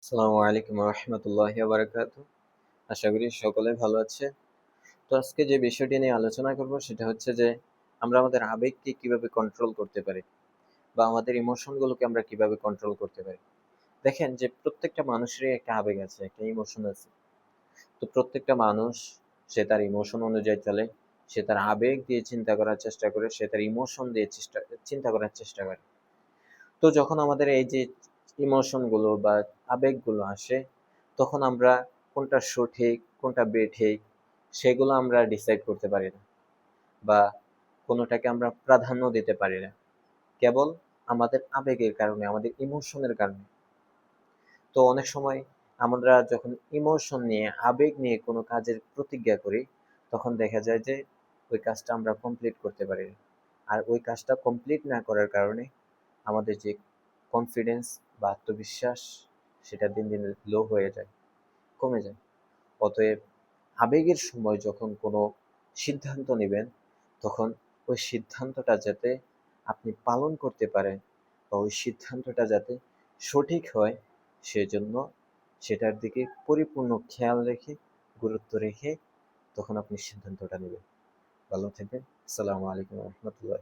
আসসালামু আলাইকুম রহমতুল্লাহি বারাকাতু। আশা করি সকলে ভালো আছে। তো আজকে যে বিষয়টি নিয়ে আলোচনা করব সেটা হচ্ছে যে আমরা আমাদের আবেগকে কিভাবে কন্ট্রোল করতে পারি বা আমাদের ইমোশনগুলোকে আমরা কিভাবে কন্ট্রোল করতে পারি। দেখেন যে প্রত্যেকটা মানুষেরই একটা আবেগ আছে, একটা ইমোশন আছে। তো প্রত্যেকটা মানুষ সে তার ইমোশন অনুযায়ী চলে, সে তার আবেগ দিয়ে চিন্তা করার চেষ্টা করে, সে তার ইমোশন দিয়ে চিন্তা করার চেষ্টা করে। তো যখন আমাদের এই যে ইমোশনগুলো বা আবেগগুলো আসে, তখন আমরা কোনটা সঠিক কোনটা বেঠিক সেগুলো আমরা ডিসাইড করতে পারি না, বা কোনোটাকে আমরা প্রাধান্য দিতে পারি না, কেবল আমাদের আবেগের কারণে, আমাদের ইমোশনের কারণে। তো অনেক সময় আমরা যখন ইমোশন নিয়ে, আবেগ নিয়ে কোনো কাজের প্রতিজ্ঞা করি, তখন দেখা যায় যে ওই কাজটা আমরা কমপ্লিট করতে পারি না। আর ওই কাজটা কমপ্লিট না করার কারণে আমাদের যে কনফিডেন্স বা আত্মবিশ্বাস, সেটা দিন দিন লো হয়ে যায়, কমে যায়। অতএব আবেগের সময় যখন কোনো সিদ্ধান্ত নেবেন, তখন ওই সিদ্ধান্তটা যাতে আপনি পালন করতে পারেন বা ওই সিদ্ধান্তটা যাতে সঠিক হয়, সেজন্য সেটার দিকে পরিপূর্ণ খেয়াল রেখে, গুরুত্ব রেখে তখন আপনি সিদ্ধান্তটা নেবেন। ভালো থাকবেন। আসসালামু আলাইকুম রহমতুল্লাহ।